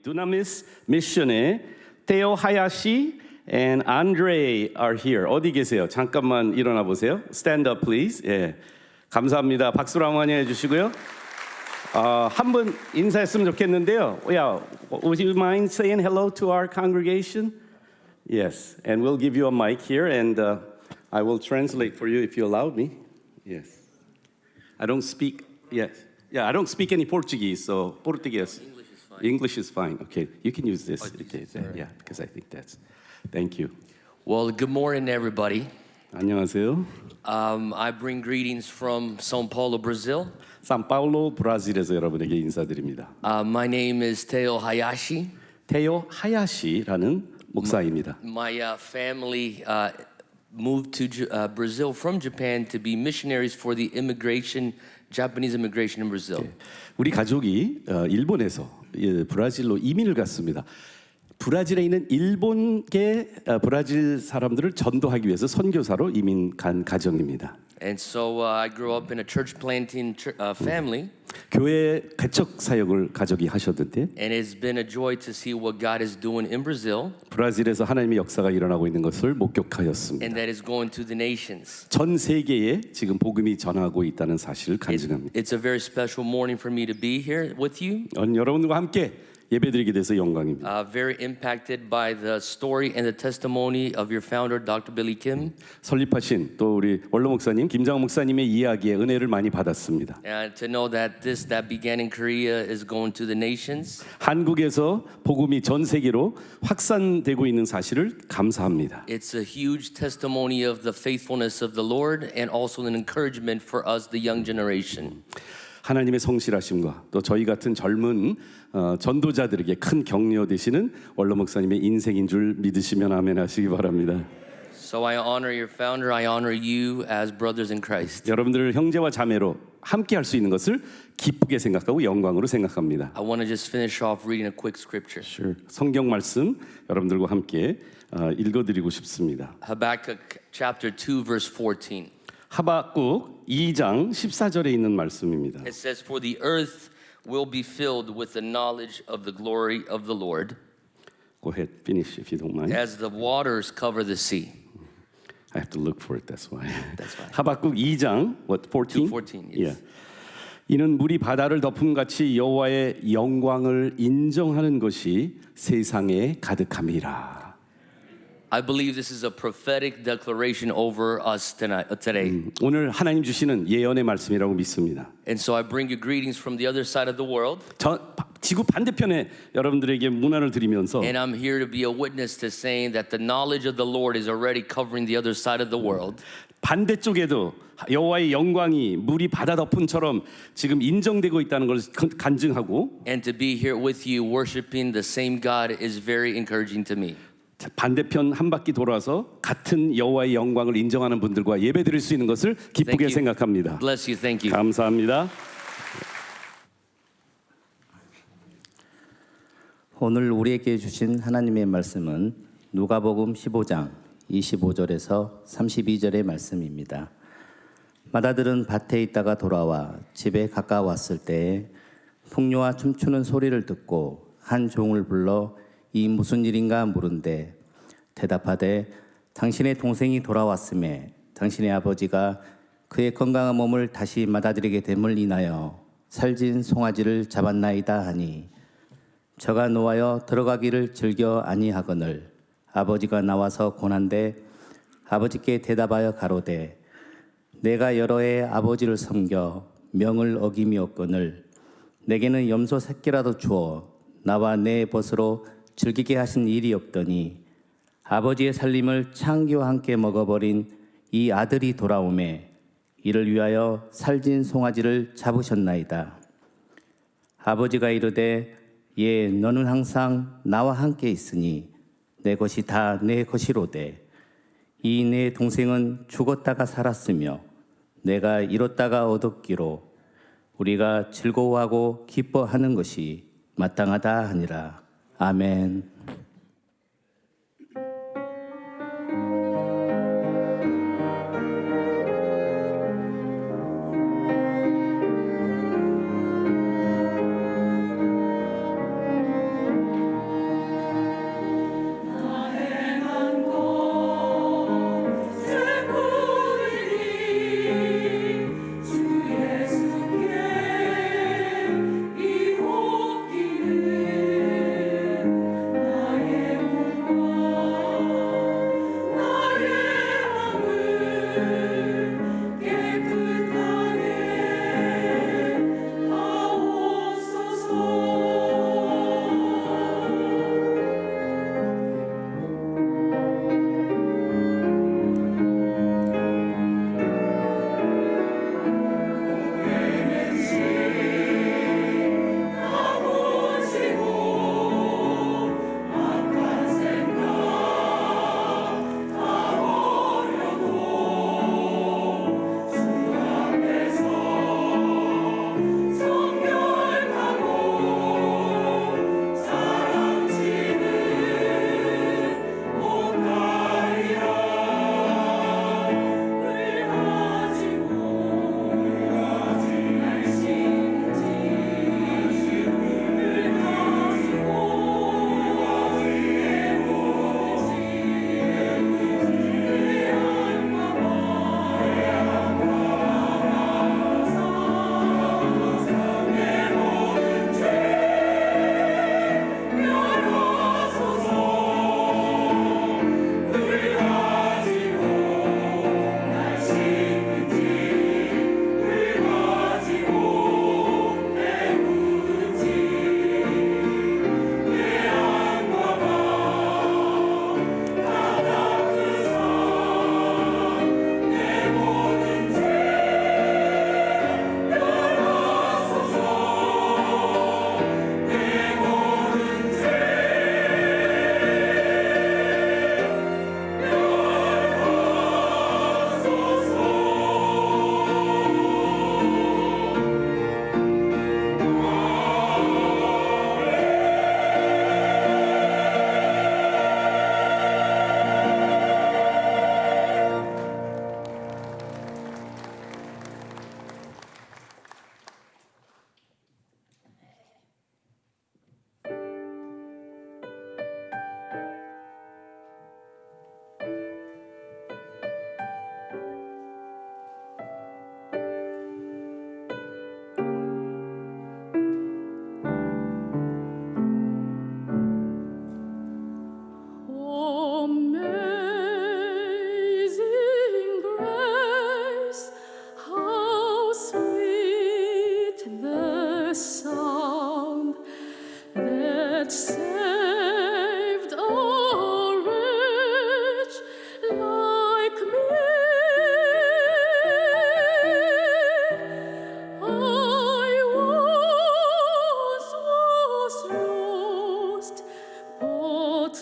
Dunamis Mission의 Teo Hayashi and Andre are here. 어디 계세요? 잠깐만 일어나 보세요. Stand up, please. 예, 감사합니다. 박수로 환영해 주시고요. 한 분 인사했으면 좋겠는데요. Yeah, would you mind saying hello to our congregation? Yes, and we'll give you a mic here, and I will translate for you if you allow me. Yes, I don't speak. Yes, yeah, I don't speak any Portuguese, so Portuguese. English is fine. Okay, you can use this. Okay, yeah, because I think that's. Thank you. Well, good morning, everybody. 안녕하세요. I bring greetings from São Paulo, Brazil. 산파울로 브라질에서 여러분에게 인사드립니다. My name is Teo Hayashi. 테오 하야시라는 목사입니다. My family moved to Brazil from Japan to be missionaries for the Japanese immigration in Brazil. 우리 가족이 일본에서 브라질로 이민을 갔습니다. 브라질에 있는 일본계 브라질 사람들을 전도하기 위해서 선교사로 이민 간 가정입니다. And so I grew up in a church planting family. 교회 개척 사역을 가족이 하셨는데, And it's been a joy to see what God is doing in Brazil. 브라질에서 하나님의 역사가 일어나고 있는 것을 목격하였습니다. And that is going to the nations. 전 세계에 지금 복음이 전하고 있다는 사실을 간증합니다. It's a very special morning for me to be here with you. 여러분과 함께 예배드리게 돼서 영광입니다. Very impacted by the story and the testimony of your founder, Dr. Billy Kim. 설립하신 또 우리 원로 목사님 김장호 목사님의 이야기에 은혜를 많이 받았습니다. And to know that this that began in Korea is going to the nations. 한국에서 복음이 전 세계로 확산되고 있는 사실을 감사합니다. It's a huge testimony of the faithfulness of the Lord and also an encouragement for us, the young generation. 하나님의 성실하심과 또 저희 같은 젊은 전도자들에게 큰 격려 되시는 원로 목사님의 인생인 줄 믿으시면 아멘 하시기 바랍니다. So I honor your founder, I honor you as brothers in Christ. 여러분들 형제와 자매로 함께 할 수 있는 것을 기쁘게 생각하고 영광으로 생각합니다. I want to just finish off reading a quick scripture. Sure. 성경 말씀 여러분들과 함께 읽어드리고 싶습니다. Habakkuk chapter 2 verse 14. 하박국 2장 14절에 있는 말씀입니다. It says, "For the earth will be filled with the knowledge of the glory of the Lord, Go ahead, finish if you don't mind. as the waters cover the sea." I have to look for it. That's why. That's fine. 하박국 2장 what 14? 2:14, Yeah. yes. 이는 물이 바다를 덮음같이 여호와의 영광을 인정하는 것이 세상에 가득함이라. I believe this is a prophetic declaration over us today. 오늘 하나님 주시는 예언의 말씀이라고 믿습니다. And so I bring you greetings from the other side of the world. 지구 반대편에 여러분들에게 문안을 드리면서 And I'm here to be a witness to saying that the knowledge of the Lord is already covering the other side of the world. 반대쪽에도 여호와의 영광이 물이 바다 덮음처럼 지금 인정되고 있다는 걸 간증하고, And to be here with you worshiping the same God is very encouraging to me. 반대편 한 바퀴 돌아서 같은 여호와의 영광을 인정하는 분들과 예배드릴 수 있는 것을 기쁘게 생각합니다. Bless you. Thank you. 감사합니다. 오늘 우리에게 주신 하나님의 말씀은 누가복음 15장 25절에서 32절의 말씀입니다. 마다들은 밭에 있다가 돌아와 집에 가까웠을 때에 풍류와 춤추는 소리를 듣고 한 종을 불러 이 무슨 일인가 물은데 대답하되 당신의 동생이 돌아왔음에 당신의 아버지가 그의 건강한 몸을 다시 맞아들이게 됨을 인하여 살진 송아지를 잡았나이다 하니 저가 놓아여 들어가기를 즐겨 아니하거늘 아버지가 나와서 고난데 아버지께 대답하여 가로되 내가 여러 해 아버지를 섬겨 명을 어김이 없거늘 내게는 염소 새끼라도 주어 나와 내 벗으로 즐기게 하신 일이 없더니 아버지의 살림을 창기와 함께 먹어버린 이 아들이 돌아오매 이를 위하여 살진 송아지를 잡으셨나이다. 아버지가 이르되 예 너는 항상 나와 함께 있으니 내 것이 다 내 것이로되 이 내 동생은 죽었다가 살았으며 내가 잃었다가 얻었기로 우리가 즐거워하고 기뻐하는 것이 마땅하다 하니라. 아멘.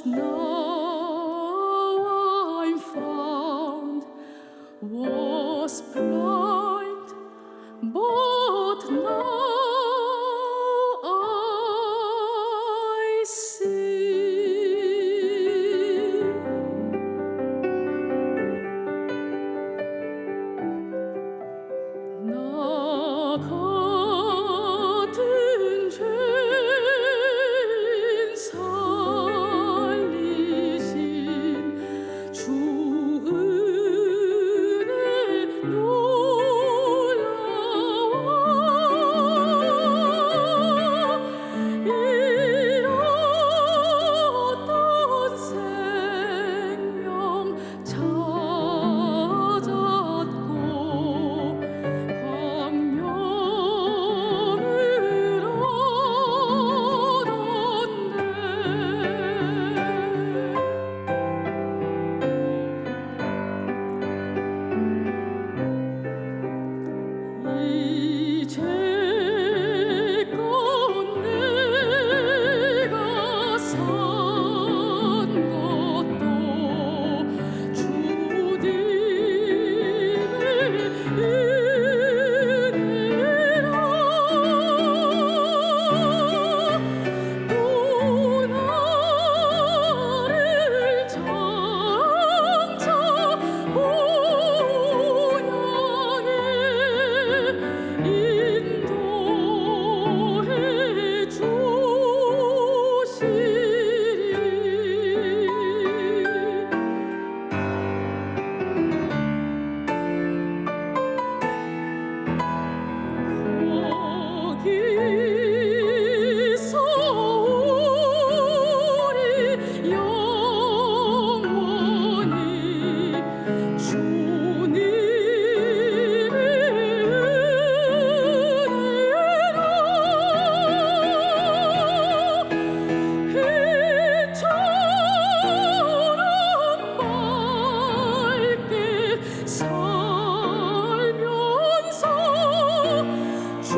now I'm found, was blind, but now I see. 나 같은 죄인 살리신 주 은혜 놀라워 잃었던 생명 찾았고 광명을 얻었네. 이제껏 내가 산 것도 주님의 은혜라. 또 나를 장차 본향에 인도해 주시리. 거기서 우리 영원히 주님의 은혜로 해처럼 맑게 살면서 주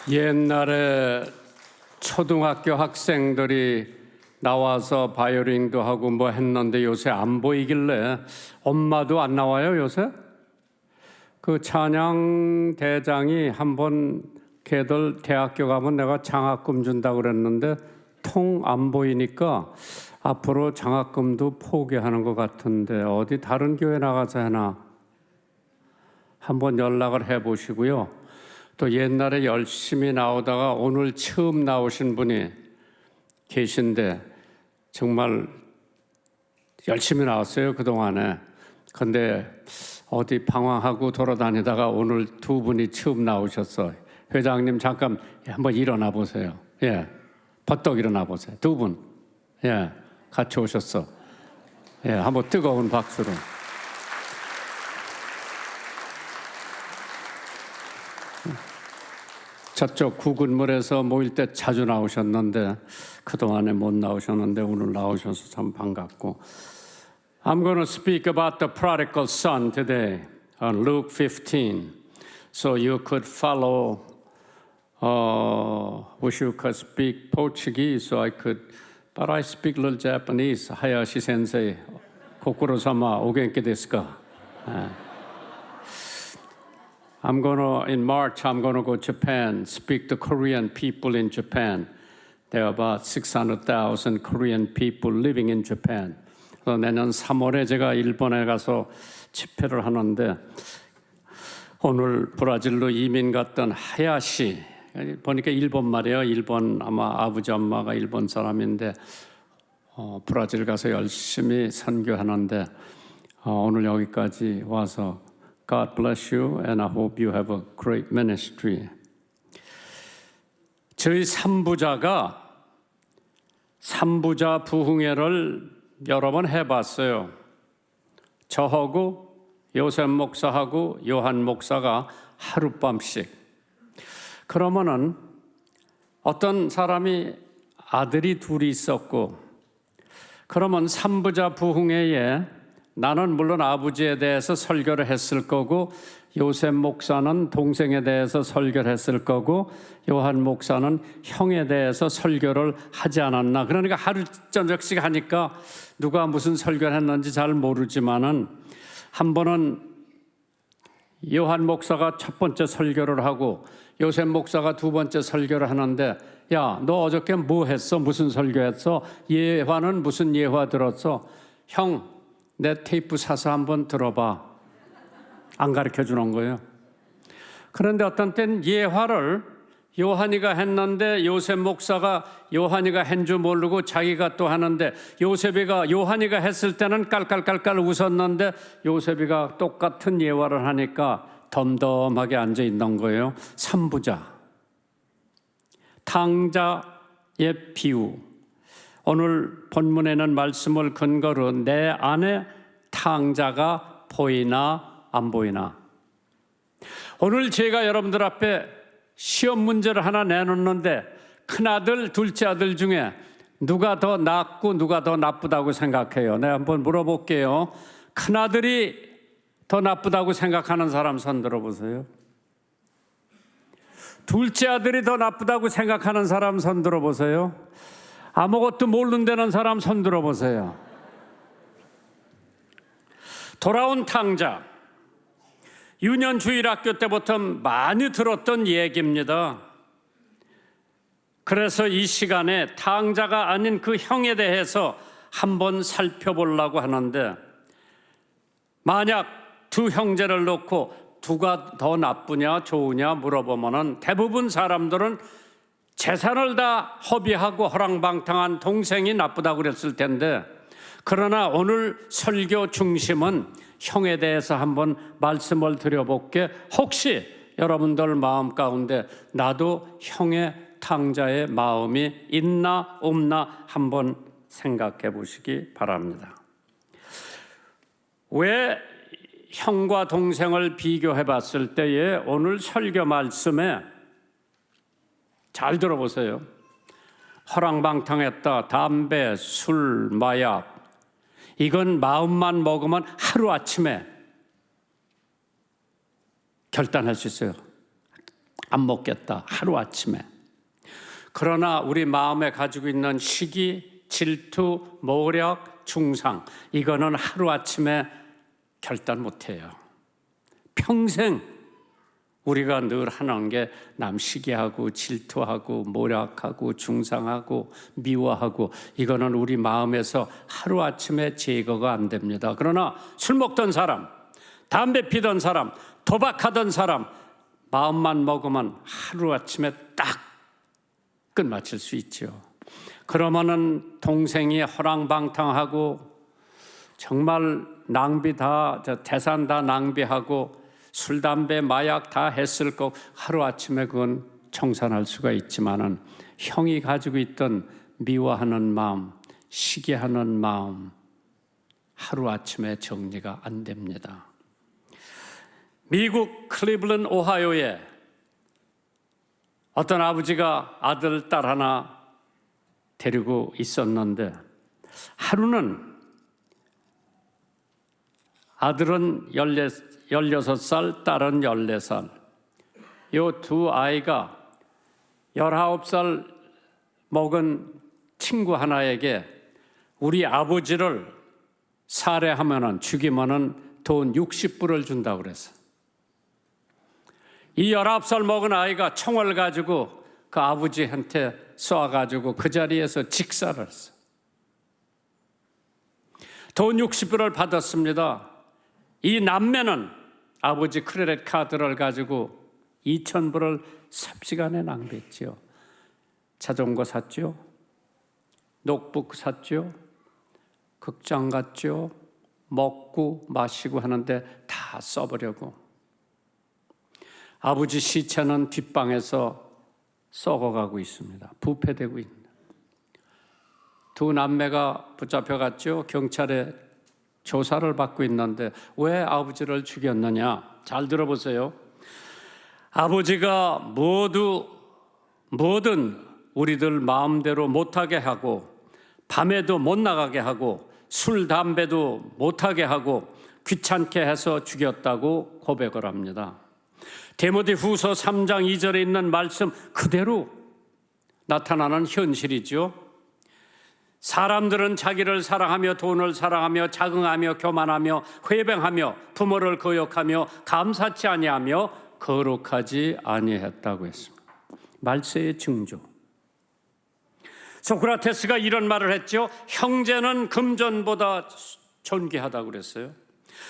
옛날에 초등학교 학생들이 나와서 바이올린도 하고 뭐 했는데 요새 안 보이길래 엄마도 안 나와요 요새? 그 찬양 대장이 한번 걔들 대학교 가면 내가 장학금 준다고 그랬는데 통 안 보이니까 앞으로 장학금도 포기하는 것 같은데 어디 다른 교회 나가서 하나 한번 연락을 해보시고요. 또 옛날에 열심히 나오다가 오늘 처음 나오신 분이 계신데 정말 열심히 나왔어요 그동안에. 근데 어디 방황하고 돌아다니다가 오늘 두 분이 처음 나오셨어요. 회장님 잠깐 한번 일어나 보세요. 예, 버떡 일어나 보세요. 두 분, 예, 같이 오셨어. 예, 한번 뜨거운 박수로. 저쪽 구근물에서 모일 때 자주 나오셨는데 그동안에 못 나오셨는데 오늘 나오셔서 참 반갑고. I'm going to speak about the prodigal son today on Luke 15. So you could follow, wish you could speak Portuguese so I could, but I speak a little Japanese. 하야시 센세이, 고쿠로 사마 오겐키 desu ka? In March, I'm going to go to Japan, speak to Korean people in Japan. There are about 600,000 Korean people living in Japan. 그래서 내년 3월에 제가 일본에 가서 집회를 하는데 오늘 브라질로 이민 갔던 하야시, 보니까 일본 말이에요. 일본 아마 아버지 엄마가 일본 사람인데 브라질 가서 열심히 선교하는데 오늘 여기까지 와서 God bless you and I hope you have a great ministry. 저희 삼부자 부흥회를 여러 번 해봤어요. 저하고 요셉 목사하고 요한 목사가 하룻밤씩. 그러면은 어떤 사람이 아들이 둘이 있었고, 그러면 삼부자 부흥회에 나는 물론 아버지에 대해서 설교를 했을 거고, 요셉 목사는 동생에 대해서 설교를 했을 거고, 요한 목사는 형에 대해서 설교를 하지 않았나. 그러니까 하루 저녁씩 하니까 누가 무슨 설교를 했는지 잘 모르지만은 한 번은 요한 목사가 첫 번째 설교를 하고 요셉 목사가 두 번째 설교를 하는데, 야, 너 어저께 뭐 했어? 무슨 설교했어? 예화는 무슨 예화 들었어? 형, 내 테이프 사서 한번 들어봐. 안 가르쳐 주는 거예요. 그런데 어떤 때는 예화를 요한이가 했는데 요셉 목사가 요한이가 한 줄 모르고 자기가 또 하는데, 요한이가 했을 때는 깔깔깔깔 웃었는데 요셉이가 똑같은 예화를 하니까 덤덤하게 앉아 있는 거예요. 삼부자, 탕자의 비유. 오늘 본문에는 말씀을 근거로 내 안에 탕자가 보이나 안 보이나. 오늘 제가 여러분들 앞에 시험 문제를 하나 내놓는데 큰아들, 둘째 아들 중에 누가 더 낫고 누가 더 나쁘다고 생각해요? 내가 한번 물어볼게요. 큰아들이 더 나쁘다고 생각하는 사람 손 들어보세요. 둘째 아들이 더 나쁘다고 생각하는 사람 손 들어보세요. 아무것도 모른다는 사람 손 들어보세요. 돌아온 탕자, 유년 주일학교 때부터 많이 들었던 얘기입니다. 그래서 이 시간에 탕자가 아닌 그 형에 대해서 한번 살펴보려고 하는데, 만약 두 형제를 놓고 누가 더 나쁘냐 좋으냐 물어보면은 대부분 사람들은 재산을 다 허비하고 허랑방탕한 동생이 나쁘다고 그랬을 텐데, 그러나 오늘 설교 중심은 형에 대해서 한번 말씀을 드려볼게. 혹시 여러분들 마음 가운데 나도 형의 탕자의 마음이 있나 없나 한번 생각해 보시기 바랍니다. 왜 형과 동생을 비교해 봤을 때에 오늘 설교 말씀에 잘 들어보세요. 허랑방탕했다, 담배, 술, 마약, 이건 마음만 먹으면 하루아침에 결단할 수 있어요. 안 먹겠다, 하루아침에. 그러나 우리 마음에 가지고 있는 시기, 질투, 모략, 중상, 이거는 하루아침에 결단 못해요. 평생 우리가 늘 하는 게 남 시기하고 질투하고 모략하고 중상하고 미워하고, 이거는 우리 마음에서 하루아침에 제거가 안 됩니다. 그러나 술 먹던 사람, 담배 피던 사람, 도박하던 사람, 마음만 먹으면 하루아침에 딱 끝마칠 수 있죠. 그러면은 동생이 허랑방탕하고 정말 낭비 재산 다 낭비하고 술, 담배, 마약 다 했을 거 하루아침에 그건 청산할 수가 있지만은 형이 가지고 있던 미워하는 마음, 시기하는 마음, 하루아침에 정리가 안 됩니다. 미국 클리블랜드 오하이오에 어떤 아버지가 아들, 딸 하나 데리고 있었는데, 하루는 아들은 16살, 딸은 14살. 이 두 아이가 19살 먹은 친구 하나에게 우리 아버지를 살해하면은, 죽이면은 돈 60불을 준다고 그랬어. 이 19살 먹은 아이가 총을 가지고 그 아버지한테 쏴가지고 그 자리에서 직사를 했어. 돈 60불을 받았습니다. 이 남매는 아버지 크레딧 카드를 가지고 2,000불을 삽시간에 낭비했죠. 자전거 샀죠. 노트북 샀죠. 극장 갔죠. 먹고 마시고 하는데 다 써버리고, 아버지 시체는 뒷방에서 썩어가고 있습니다. 부패되고 있습니다. 두 남매가 붙잡혀갔죠. 경찰에 조사를 받고 있는데 왜 아버지를 죽였느냐? 잘 들어보세요. 아버지가 뭐든 우리들 마음대로 못하게 하고 밤에도 못 나가게 하고 술, 담배도 못하게 하고 귀찮게 해서 죽였다고 고백을 합니다. 디모데 후서 3장 2절에 있는 말씀 그대로 나타나는 현실이죠. 사람들은 자기를 사랑하며 돈을 사랑하며 자긍하며 교만하며 회방하며 부모를 거역하며 감사치 아니하며 거룩하지 아니했다고 했습니다. 말세의 징조. 소크라테스가 이런 말을 했죠. 형제는 금전보다 존귀하다고 그랬어요.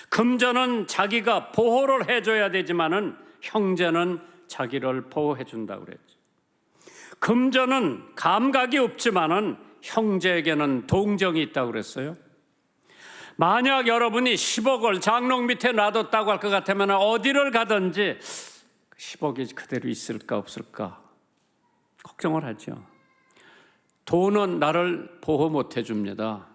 금전은 자기가 보호를 해줘야 되지만은 형제는 자기를 보호해 준다고 그랬죠. 금전은 감각이 없지만은 형제에게는 동정이 있다고 그랬어요. 만약 여러분이 10억을 장롱 밑에 놔뒀다고 할 것 같으면 어디를 가든지 10억이 그대로 있을까 없을까 걱정을 하죠. 돈은 나를 보호 못 해줍니다.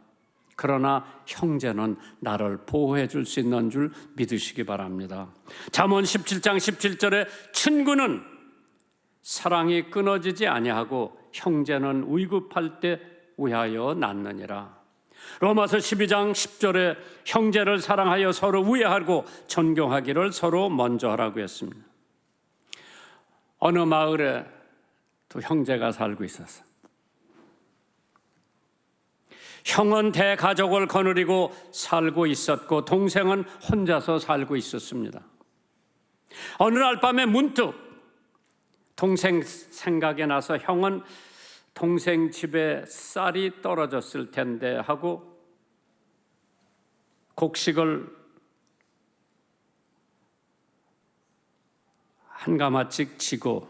그러나 형제는 나를 보호해 줄 수 있는 줄 믿으시기 바랍니다. 잠언 17장 17절에 친구는 사랑이 끊어지지 아니하고 형제는 위급할 때 위하여 낳느니라. 로마서 12장 10절에 형제를 사랑하여 서로 위하고 존경하기를 서로 먼저 하라고 했습니다. 어느 마을에 두 형제가 살고 있었어요. 형은 대가족을 거느리고 살고 있었고 동생은 혼자서 살고 있었습니다. 어느 날 밤에 문득 동생 생각이 나서 형은 동생 집에 쌀이 떨어졌을 텐데 하고 곡식을 한 가마씩 지고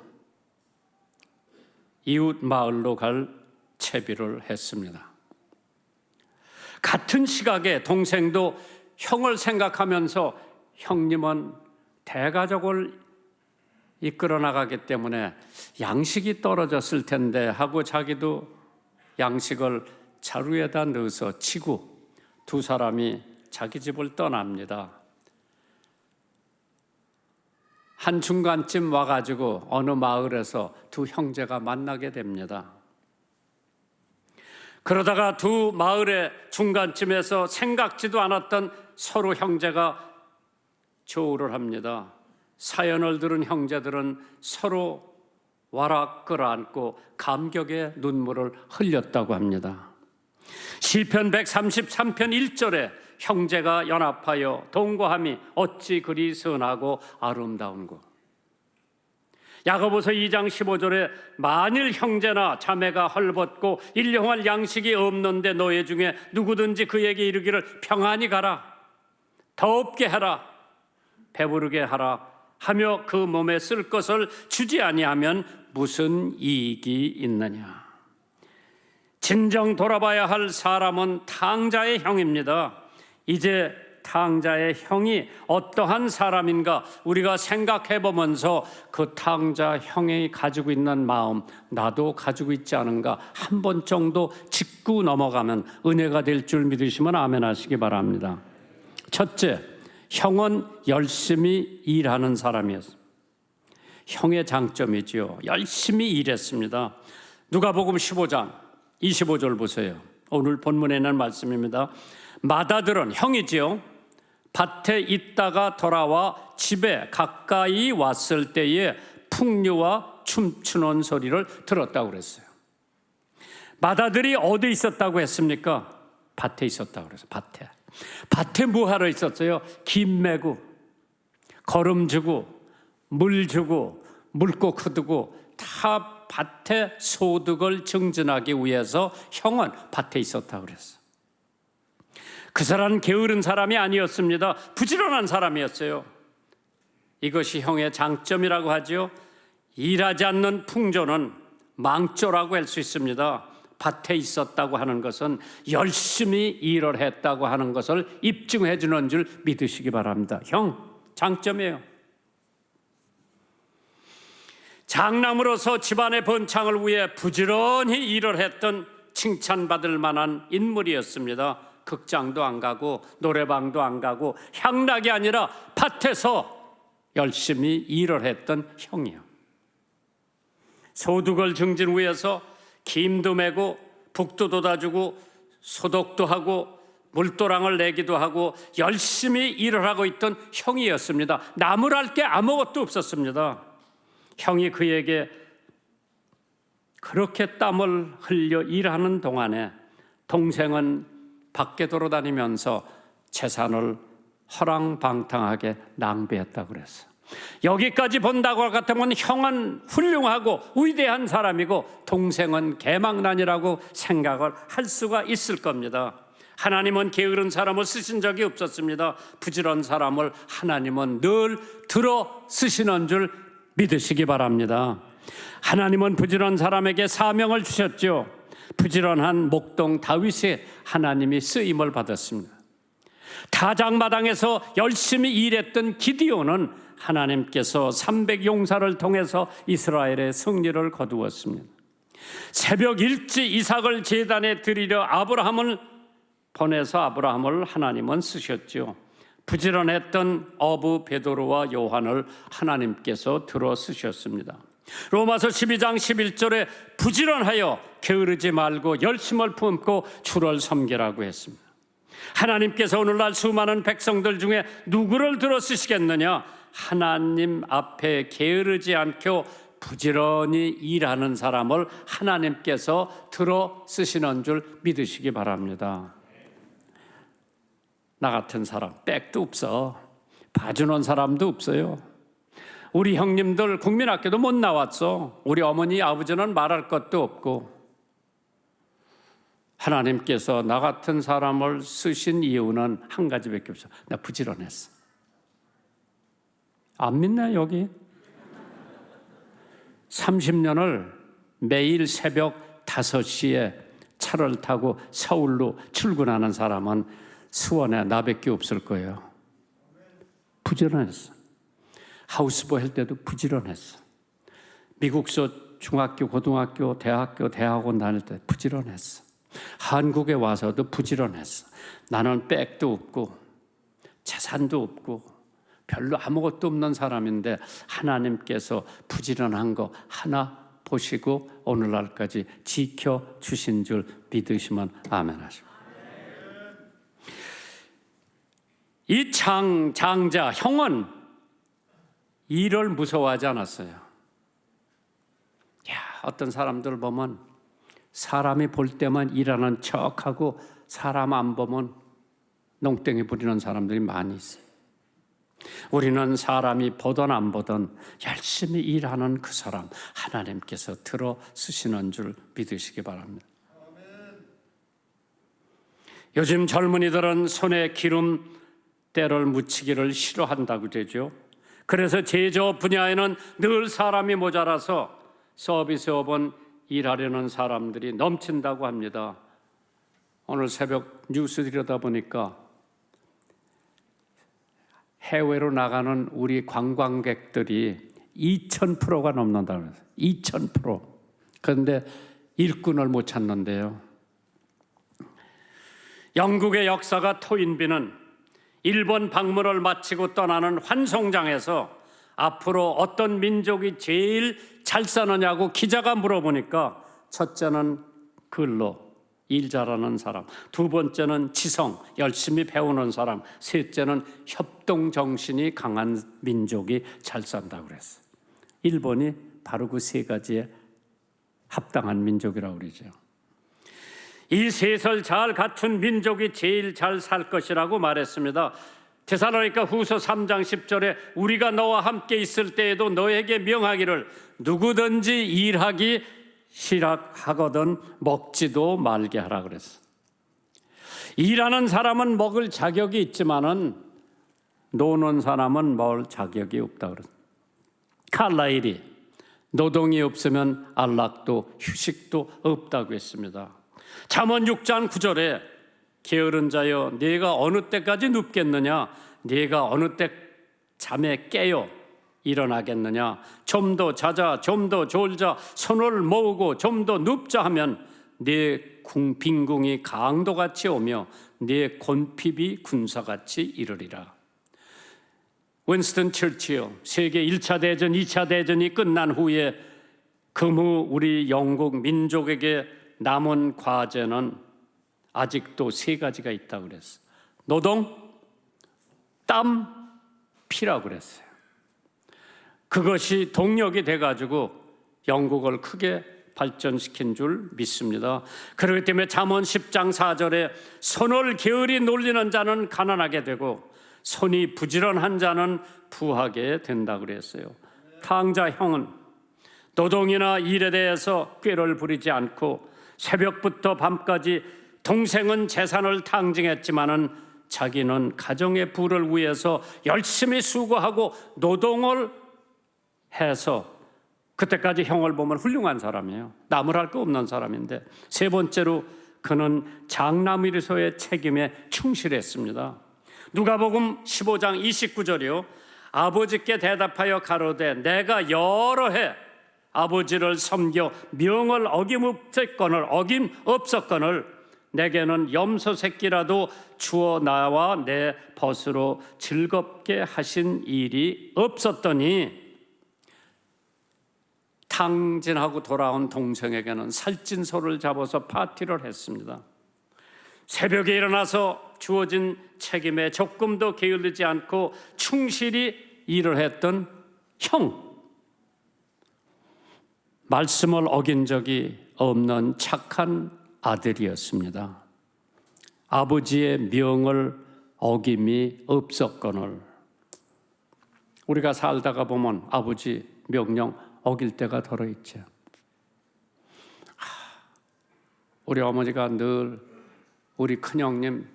이웃 마을로 갈 채비를 했습니다. 같은 시각에 동생도 형을 생각하면서 형님은 대가족을 이끌어 나가기 때문에 양식이 떨어졌을 텐데 하고 자기도 양식을 자루에다 넣어서 치고 두 사람이 자기 집을 떠납니다. 한중간쯤 와가지고 어느 마을에서 두 형제가 만나게 됩니다. 그러다가 두 마을의 중간쯤에서 생각지도 않았던 서로 형제가 조우를 합니다. 사연을 들은 형제들은 서로 와락 끌어안고 감격의 눈물을 흘렸다고 합니다. 시편 133편 1절에 형제가 연합하여 동거함이 어찌 그리 선하고 아름다운고. 야고보서 2장 15절에 만일 형제나 자매가 헐벗고 일용할 양식이 없는데 너희 중에 누구든지 그에게 이르기를 평안히 가라, 더 없게 하라, 배부르게 하라 하며 그 몸에 쓸 것을 주지 아니하면 무슨 이익이 있느냐. 진정 돌아봐야 할 사람은 탕자의 형입니다. 이제 탕자의 형이 어떠한 사람인가 우리가 생각해 보면서 그 탕자 형이 가지고 있는 마음 나도 가지고 있지 않은가 한 번 정도 짚고 넘어가면 은혜가 될 줄 믿으시면 아멘 하시기 바랍니다. 첫째, 형은 열심히 일하는 사람이었습니다. 형의 장점이죠. 열심히 일했습니다. 누가복음 15장 25절 보세요. 오늘 본문에 있는 말씀입니다. 맏아들은 형이지요. 밭에 있다가 돌아와 집에 가까이 왔을 때에 풍류와 춤추는 소리를 들었다고 그랬어요. 맏아들이 어디 있었다고 했습니까? 밭에 있었다고 그랬어요. 밭에 뭐 하러 있었어요? 김 메고 거름 주고 물 주고 물고 크두고 다 밭에 소득을 증진하기 위해서 형은 밭에 있었다고 그랬어요. 그 사람은 게으른 사람이 아니었습니다. 부지런한 사람이었어요. 이것이 형의 장점이라고 하죠. 일하지 않는 풍조는 망조라고 할 수 있습니다. 밭에 있었다고 하는 것은 열심히 일을 했다고 하는 것을 입증해 주는 줄 믿으시기 바랍니다. 형, 장점이에요. 장남으로서 집안의 번창을 위해 부지런히 일을 했던 칭찬받을 만한 인물이었습니다. 극장도 안 가고 노래방도 안 가고 향락이 아니라 밭에서 열심히 일을 했던 형이요. 소득을 증진 위해서 김도 메고 북도 돋아주고 소독도 하고 물도랑을 내기도 하고 열심히 일을 하고 있던 형이었습니다. 나무랄 게 아무것도 없었습니다. 형이 그에게 그렇게 땀을 흘려 일하는 동안에 동생은 밖에 돌아다니면서 재산을 허랑방탕하게 낭비했다고 그랬어요. 여기까지 본다고 같으면 형은 훌륭하고 위대한 사람이고 동생은 개망난이라고 생각을 할 수가 있을 겁니다. 하나님은 게으른 사람을 쓰신 적이 없었습니다. 부지런한 사람을 하나님은 늘 들어 쓰시는 줄 믿으시기 바랍니다. 하나님은 부지런한 사람에게 사명을 주셨죠. 부지런한 목동 다윗이 하나님이 쓰임을 받았습니다. 타작마당에서 열심히 일했던 기디온은 하나님께서 300용사를 통해서 이스라엘의 승리를 거두었습니다. 새벽 일찍 이삭을 제단에 드리려 아브라함을 보내서 아브라함을 하나님은 쓰셨죠. 부지런했던 어부 베드로와 요한을 하나님께서 들어 쓰셨습니다. 로마서 12장 11절에 부지런하여 게으르지 말고 열심을 품고 주를 섬기라고 했습니다. 하나님께서 오늘날 수많은 백성들 중에 누구를 들어 쓰시겠느냐? 하나님 앞에 게으르지 않고 부지런히 일하는 사람을 하나님께서 들어 쓰시는 줄 믿으시기 바랍니다. 나 같은 사람 백도 없어. 봐주는 사람도 없어요. 우리 형님들 국민학교도 못 나왔어. 우리 어머니 아버지는 말할 것도 없고. 하나님께서 나 같은 사람을 쓰신 이유는 한 가지밖에 없어. 나 부지런했어. 안 믿나요 여기? 30년을 매일 새벽 5시에 차를 타고 서울로 출근하는 사람은 수원에 나밖에 없을 거예요. 부지런했어. 하우스보이 할 때도 부지런했어. 미국서 중학교, 고등학교, 대학교, 대학원 다닐 때 부지런했어. 한국에 와서도 부지런했어. 나는 백도 없고 재산도 없고 별로 아무것도 없는 사람인데 하나님께서 부지런한 거 하나 보시고 오늘날까지 지켜주신 줄 믿으시면 아멘 하시고. 이 장자 형은 일을 무서워하지 않았어요. 어떤 사람들 보면 사람이 볼 때만 일하는 척하고 사람 안 보면 농땡이 부리는 사람들이 많이 있어요. 우리는 사람이 보든 안 보든 열심히 일하는 그 사람 하나님께서 들어 쓰시는 줄 믿으시기 바랍니다. 요즘 젊은이들은 손에 기름 때를 묻히기를 싫어한다고 되죠. 그래서 제조업 분야에는 늘 사람이 모자라서 서비스업은 일하려는 사람들이 넘친다고 합니다. 오늘 새벽 뉴스 들여다 보니까 해외로 나가는 우리 관광객들이 2000%가 넘는다고 해서 2000%. 그런데 일꾼을 못 찾는데요. 영국의 역사가 토인비는 일본 방문을 마치고 떠나는 환송장에서 앞으로 어떤 민족이 제일 잘 사느냐고 기자가 물어보니까 첫째는 근로, 일 잘하는 사람, 두 번째는 지성, 열심히 배우는 사람, 셋째는 협동 정신이 강한 민족이 잘 산다고 그랬어요. 일본이 바로 그 세 가지에 합당한 민족이라고 그러죠. 이 셋을 잘 갖춘 민족이 제일 잘 살 것이라고 말했습니다. 데살로니가 후서 3장 10절에 우리가 너와 함께 있을 때에도 너에게 명하기를 누구든지 일하기 시작하거든 먹지도 말게 하라 그랬어. 일하는 사람은 먹을 자격이 있지만은 노는 사람은 먹을 자격이 없다 그랬어. 칼라일이 노동이 없으면 안락도 휴식도 없다고 했습니다. 잠언 6장 9절에 게으른 자여 네가 어느 때까지 눕겠느냐, 네가 어느 때 잠에 깨어 일어나겠느냐, 좀 더 자자, 좀 더 졸자, 손을 모으고 좀 더 눕자 하면 네 빈궁이 강도같이 오며 네 곤핍이 군사같이 이르리라. 윈스턴 처칠, 세계 1차 대전, 2차 대전이 끝난 후에 그무 우리 영국 민족에게 남은 과제는 아직도 세 가지가 있다고 그랬어요. 노동, 땀, 피라고 그랬어요. 그것이 동력이 돼가지고 영국을 크게 발전시킨 줄 믿습니다. 그렇기 때문에 잠언 10장 4절에 손을 게으리 놀리는 자는 가난하게 되고 손이 부지런한 자는 부하게 된다고 그랬어요. 탕자 형은 노동이나 일에 대해서 꾀를 부리지 않고 새벽부터 밤까지 동생은 재산을 탕징했지만은 자기는 가정의 부를 위해서 열심히 수고하고 노동을 해서 그때까지 형을 보면 훌륭한 사람이에요. 나무랄 거 없는 사람인데, 세 번째로 그는 장남이리소의 책임에 충실했습니다. 누가복음 15장 29절이요. 아버지께 대답하여 가로되 내가 여러 해 아버지를 섬겨 명을 어김없었거늘 내게는 염소 새끼라도 주어 나와 내 벗으로 즐겁게 하신 일이 없었더니, 탕진하고 돌아온 동생에게는 살찐 소를 잡아서 파티를 했습니다. 새벽에 일어나서 주어진 책임에 조금도 게을르지 않고 충실히 일을 했던 형, 말씀을 어긴 적이 없는 착한 아들이었습니다. 아버지의 명을 어김이 없었거늘. 우리가 살다가 보면 아버지 명령 어길 때가 들어있죠. 우리 어머니가 늘 우리 큰형님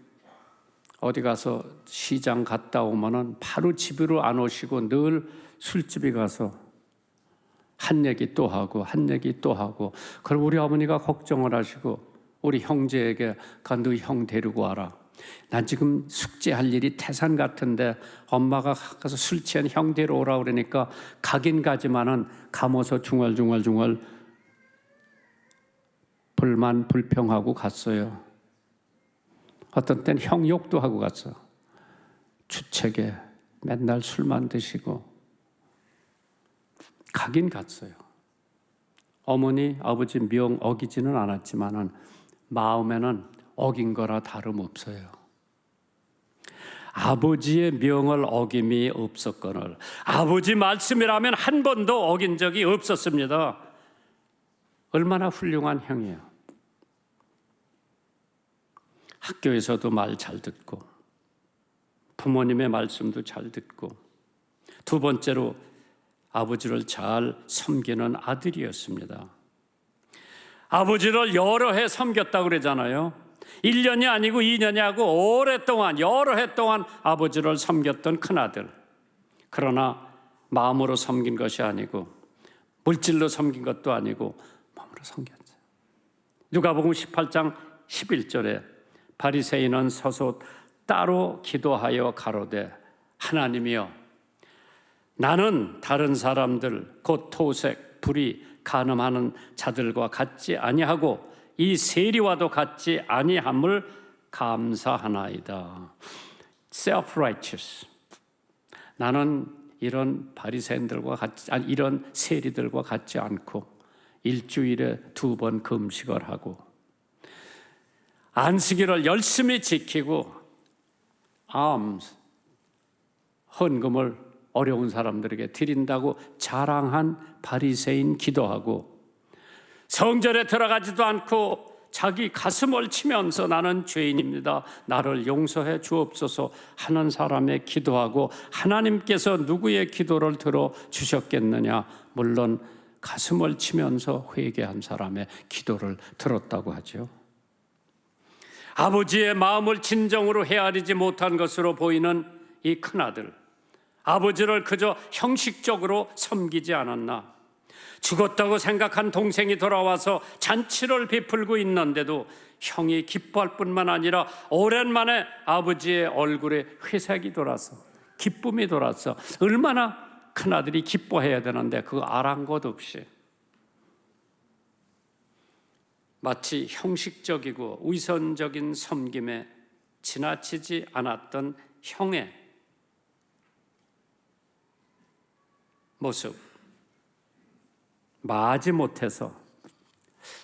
어디 가서 시장 갔다 오면은 바로 집으로 안 오시고 늘 술집에 가서 한 얘기 또 하고 한 얘기 또 하고, 그럼 우리 어머니가 걱정을 하시고 우리 형제에게 너 형 데리고 와라. 난 지금 숙제할 일이 태산 같은데 엄마가 가서 술 취한 형 데려오라 그러니까 가긴 가지만은 감어서 중얼중얼 불만 불평하고 갔어요. 어떤 땐 형 욕도 하고 갔어. 주책에 맨날 술만 드시고. 가긴 갔어요. 어머니 아버지 명 어기지는 않았지만은 마음에는 어긴 거라 다름없어요. 아버지의 명을 어김이 없었거늘. 아버지 말씀이라면 한 번도 어긴 적이 없었습니다. 얼마나 훌륭한 형이에요. 학교에서도 말 잘 듣고 부모님의 말씀도 잘 듣고, 두 번째로 아버지를 잘 섬기는 아들이었습니다. 아버지를 여러 해 섬겼다고 그러잖아요. 1년이 아니고 2년이 아니고 오랫동안 여러 해 동안 아버지를 섬겼던 큰아들. 그러나 마음으로 섬긴 것이 아니고 물질로 섬긴 것도 아니고 마음으로 섬겼어요. 누가복음 18장 11절에 바리새인은 서서 따로 기도하여 가로되 하나님이여, 나는 다른 사람들 곧 토색, 불의, 간음하는 자들과 같지 아니하고 이 세리와도 같지 아니함을 감사하나이다. Self-righteous. 나는 이런 바리새인들과 같이, 이런 세리들과 같지 않고 일주일에 2번 금식을 하고 안식일을 열심히 지키고 헌금을 어려운 사람들에게 드린다고 자랑한 바리새인 기도하고, 성전에 들어가지도 않고 자기 가슴을 치면서 나는 죄인입니다, 나를 용서해 주옵소서 하는 사람의 기도하고, 하나님께서 누구의 기도를 들어주셨겠느냐? 물론 가슴을 치면서 회개한 사람의 기도를 들었다고 하죠. 아버지의 마음을 진정으로 헤아리지 못한 것으로 보이는 이 큰아들, 아버지를 그저 형식적으로 섬기지 않았나? 죽었다고 생각한 동생이 돌아와서 잔치를 베풀고 있는데도 형이 기뻐할 뿐만 아니라 오랜만에 아버지의 얼굴에 회색이 돌아서 기쁨이 돌아서, 얼마나 큰아들이 기뻐해야 되는데 그거 아랑곳 없이 마치 형식적이고 위선적인 섬김에 지나치지 않았던 형의 모습, 마지 못해서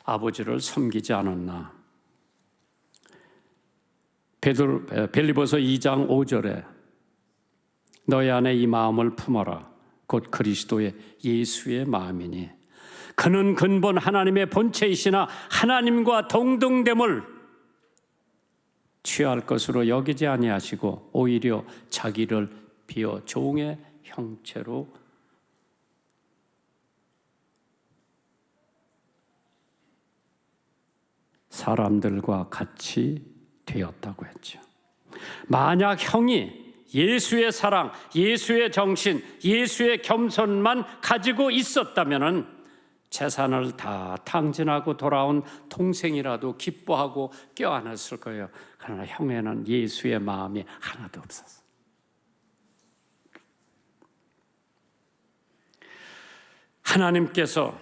아버지를 섬기지 않았나. 빌립보서 2장 5절에 너희 안에 이 마음을 품어라. 곧 그리스도의 예수의 마음이니 그는 근본 하나님의 본체이시나 하나님과 동등됨을 취할 것으로 여기지 아니하시고 오히려 자기를 비어 종의 형체로 사람들과 같이 되었다고 했죠. 만약 형이 예수의 사랑, 예수의 정신, 예수의 겸손만 가지고 있었다면은 재산을 다 탕진하고 돌아온 동생이라도 기뻐하고 껴안았을 거예요. 그러나 형에는 예수의 마음이 하나도 없었어요. 하나님께서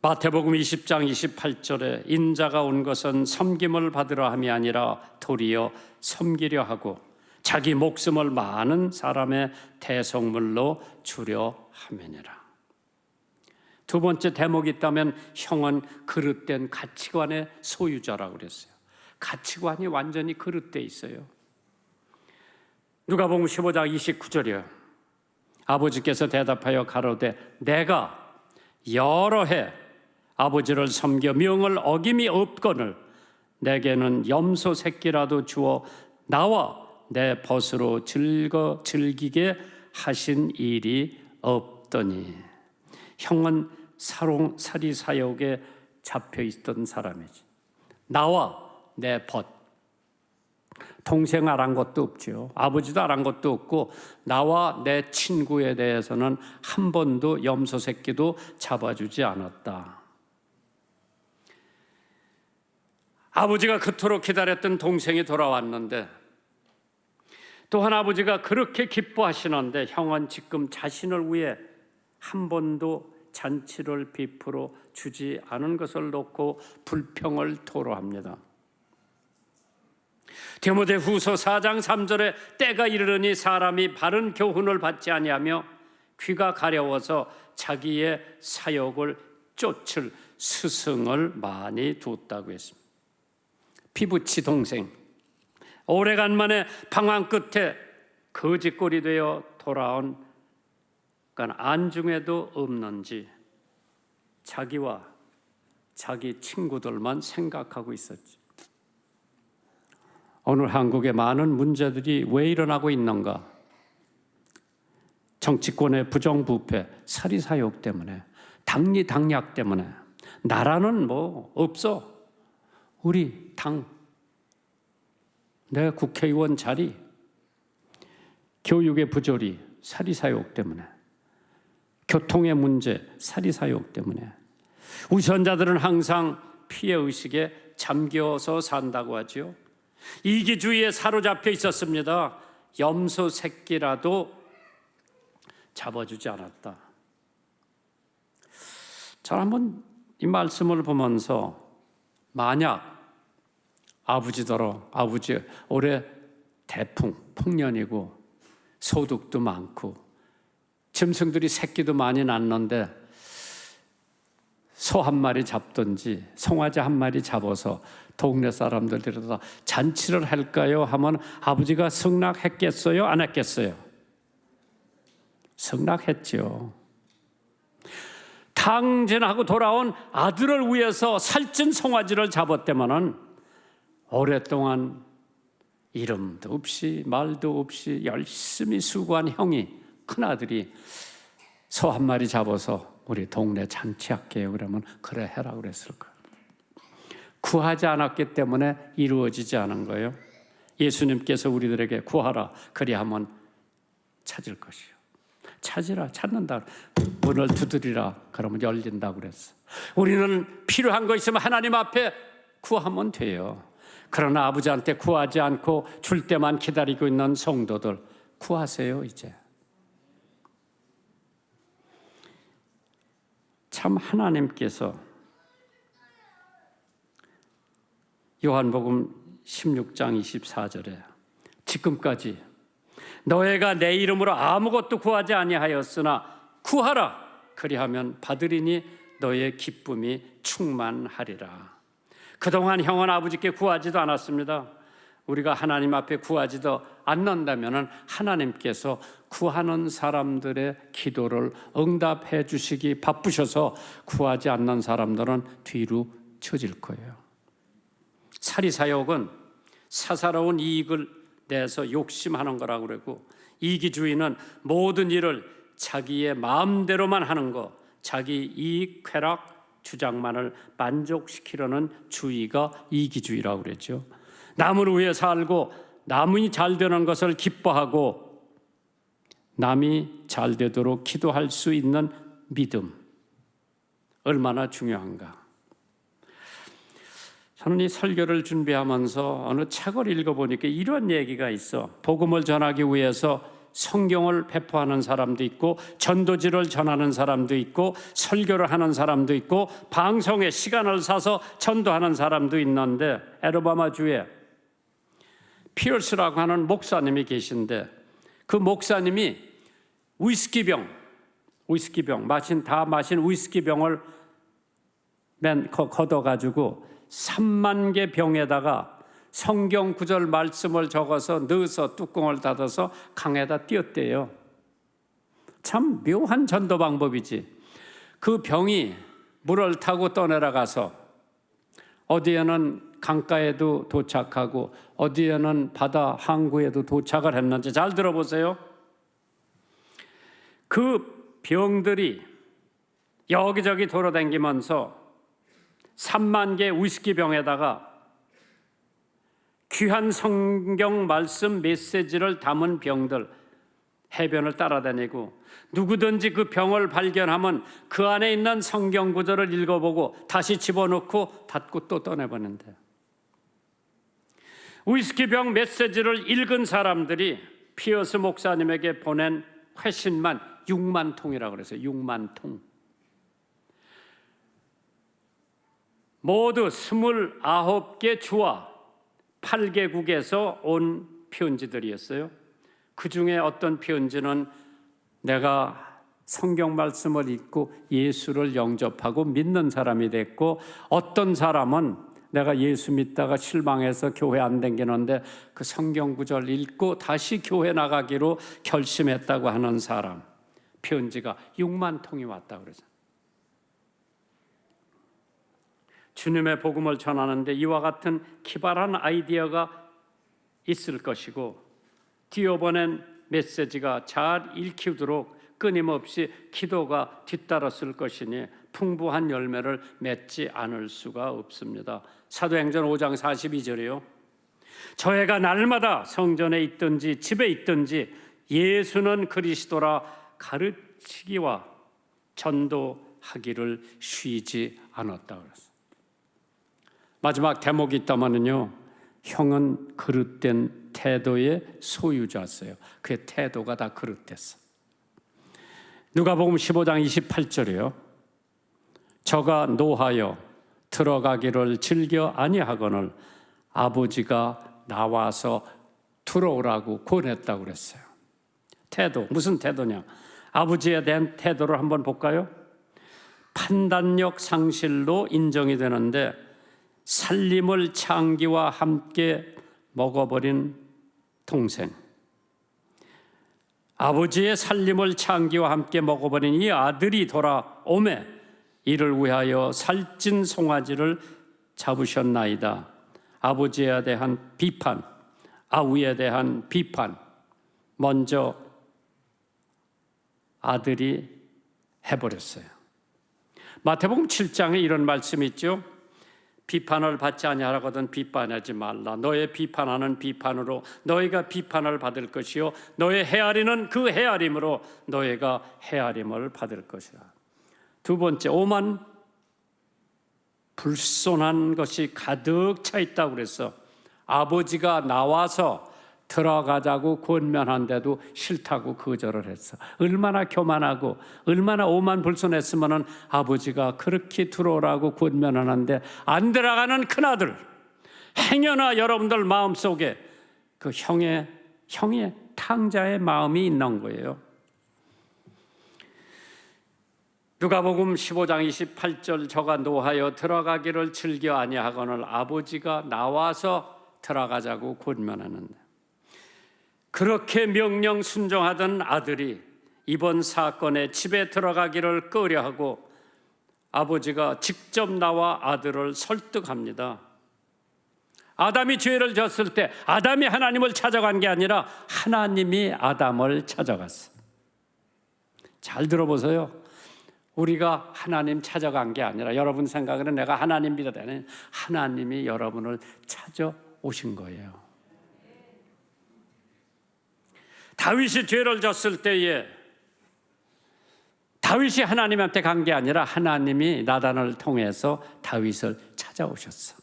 마태복음 20장 28절에 인자가 온 것은 섬김을 받으려 함이 아니라 도리어 섬기려 하고 자기 목숨을 많은 사람의 대속물로 주려 함이니라. 두 번째 대목이 있다면 형은 그릇된 가치관의 소유자라고 그랬어요. 가치관이 완전히 그릇돼 있어요. 누가복음 15장 29절이요. 아버지께서 대답하여 가로되 내가 여러 해 아버지를 섬겨 명을 어김이 없거늘 내게는 염소 새끼라도 주어 나와 내 벗으로 즐기게 하신 일이 없더니. 형은 사리 사욕에 잡혀 있던 사람이지. 나와 내 벗. 동생 알한 것도 없죠. 아버지도 알한 것도 없고 나와 내 친구에 대해서는 한 번도 염소 새끼도 잡아주지 않았다. 아버지가 그토록 기다렸던 동생이 돌아왔는데 또한 아버지가 그렇게 기뻐하시는데 형은 지금 자신을 위해 한 번도 잔치를 베풀어 주지 않은 것을 놓고 불평을 토로합니다. 디모데후서 4장 3절에 때가 이르르니 사람이 바른 교훈을 받지 아니하며 귀가 가려워서 자기의 사욕을 쫓을 스승을 많이 두었다고 했습니다. 피부치 동생, 오래간만에 방황 끝에 거지꼴이 되어 돌아온 안중에도 없는지 자기와 자기 친구들만 생각하고 있었지. 오늘 한국의 많은 문제들이 왜 일어나고 있는가? 정치권의 부정부패, 사리사욕 때문에, 당리당략 때문에. 나라는 뭐 없어. 우리 당, 내 국회의원 자리, 교육의 부조리, 사리사욕 때문에. 교통의 문제, 사리사욕 때문에. 우선자들은 항상 피해의식에 잠겨서 산다고 하죠. 이기주의에 사로잡혀 있었습니다. 염소 새끼라도 잡아주지 않았다. 자, 한번 이 말씀을 보면서 만약 아버지더러 아버지 올해 대풍, 풍년이고 소득도 많고 짐승들이 새끼도 많이 낳는데 소 한 마리 잡든지 송아지 한 마리 잡아서 동네 사람들 데려다 잔치를 할까요? 하면 아버지가 승낙했겠어요? 안 했겠어요? 승낙했죠. 탕진하고 돌아온 아들을 위해서 살찐 송아지를 잡았다면은 오랫동안 이름도 없이 말도 없이 열심히 수고한 형이, 큰아들이 소 한 마리 잡아서 우리 동네 잔치할게요. 그러면 그래 해라 그랬을 거예요. 구하지 않았기 때문에 이루어지지 않은 거예요. 예수님께서 우리들에게 구하라. 그리하면 찾을 것이요. 찾으라. 찾는다. 문을 두드리라. 그러면 열린다고 그랬어. 우리는 필요한 거 있으면 하나님 앞에 구하면 돼요. 그러나 아버지한테 구하지 않고 줄 때만 기다리고 있는 성도들, 구하세요 이제. 참 하나님께서 요한복음 16장 24절에 지금까지 너희가 내 이름으로 아무것도 구하지 아니하였으나 구하라 그리하면 받으리니 너희의 기쁨이 충만하리라. 그동안 형은 아버지께 구하지도 않았습니다. 우리가 하나님 앞에 구하지도 않는다면 하나님께서 구하는 사람들의 기도를 응답해 주시기 바쁘셔서 구하지 않는 사람들은 뒤로 처질 거예요. 사리사욕은 사사로운 이익을 내서 욕심하는 거라고 그러고, 이기주의는 모든 일을 자기의 마음대로만 하는 거, 자기 이익, 쾌락, 주장만을 만족시키려는 주의가 이기주의라고 그랬죠. 남을 위해 살고 남이 잘 되는 것을 기뻐하고 남이 잘 되도록 기도할 수 있는 믿음, 얼마나 중요한가. 저는 이 설교를 준비하면서 어느 책을 읽어보니까 이런 얘기가 있어. 복음을 전하기 위해서 성경을 배포하는 사람도 있고, 전도지를 전하는 사람도 있고, 설교를 하는 사람도 있고, 방송에 시간을 사서 전도하는 사람도 있는데, 애러바마주에 피어스라고 하는 목사님이 계신데, 그 목사님이 위스키병 다 마신 위스키병을 걷어가지고 3만 개 병에다가 성경 구절 말씀을 적어서 넣어서 뚜껑을 닫아서 강에다 띄었대요. 참 묘한 전도 방법이지. 그 병이 물을 타고 떠내려가서 어디에는 강가에도 도착하고 어디에는 바다 항구에도 도착을 했는지 잘 들어보세요. 그 병들이 여기저기 돌아다니면서 3만 개 위스키 병에다가 귀한 성경 말씀 메시지를 담은 병들, 해변을 따라다니고 누구든지 그 병을 발견하면 그 안에 있는 성경 구절을 읽어보고 다시 집어넣고 닫고 또 떠내보는데, 위스키 병 메시지를 읽은 사람들이 피어스 목사님에게 보낸 회신만 6만 통이라고 그랬어요. 6만 통. 모두 29개 주와 8개국에서 온 편지들이었어요. 그 중에 어떤 편지는 내가 성경 말씀을 읽고 예수를 영접하고 믿는 사람이 됐고, 어떤 사람은 내가 예수 믿다가 실망해서 교회 안 다니는데 그 성경 구절 읽고 다시 교회 나가기로 결심했다고 하는 사람 편지가 6만 통이 왔다고 그러죠. 주님의 복음을 전하는데 이와 같은 기발한 아이디어가 있을 것이고, 뒤어보낸 메시지가 잘 읽히도록 끊임없이 기도가 뒤따랐을 것이니 풍부한 열매를 맺지 않을 수가 없습니다. 사도행전 5장 42절이요. 저희가 날마다 성전에 있든지 집에 있든지 예수는 그리스도라 가르치기와 전도하기를 쉬지 않았다 그랬어요. 마지막 대목이 있다마는요, 형은 그릇된 태도의 소유자였어요. 그의 태도가 다 그릇됐어. 누가복음 15장 28절이요. 저가 노하여 들어가기를 즐겨 아니하거늘 아버지가 나와서 들어오라고 권했다고 그랬어요. 태도, 무슨 태도냐? 아버지에 대한 태도를 한번 볼까요? 판단력 상실로 인정이 되는데 살림을 창기와 함께 먹어버린 동생, 아버지의 살림을 창기와 함께 먹어버린 이 아들이 돌아오매 이를 위하여 살찐 송아지를 잡으셨나이다. 아버지에 대한 비판, 아우에 대한 비판, 먼저 아들이 해버렸어요. 마태복음 7장에 이런 말씀이 있죠. 비판을 받지 아니하거든 비판하지 말라. 너의 비판하는 비판으로 너희가 비판을 받을 것이요 너의 헤아리는 그 헤아림으로 너희가 헤아림을 받을 것이라. 두 번째, 오만 불손한 것이 가득 차 있다고 그래서 아버지가 나와서 들어가자고 권면한데도 싫다고 거절을 했어. 얼마나 교만하고 얼마나 오만불손했으면 아버지가 그렇게 들어오라고 권면하는데 안 들어가는 큰아들, 행여나 여러분들 마음속에 그 형의 탕자의 마음이 있는 거예요. 누가복음 15장 28절 저가 노하여 들어가기를 즐겨 아니하거늘 아버지가 나와서 들어가자고 권면하는데, 그렇게 명령 순종하던 아들이 이번 사건에 집에 들어가기를 꺼려하고 아버지가 직접 나와 아들을 설득합니다. 아담이 죄를 졌을 때 아담이 하나님을 찾아간 게 아니라 하나님이 아담을 찾아갔어요. 잘 들어보세요. 우리가 하나님 찾아간 게 아니라, 여러분 생각에는 내가 하나님 믿었다는, 하나님이 여러분을 찾아오신 거예요. 다윗이 죄를 졌을 때에 다윗이 하나님한테 간 게 아니라 하나님이 나단을 통해서 다윗을 찾아오셨어.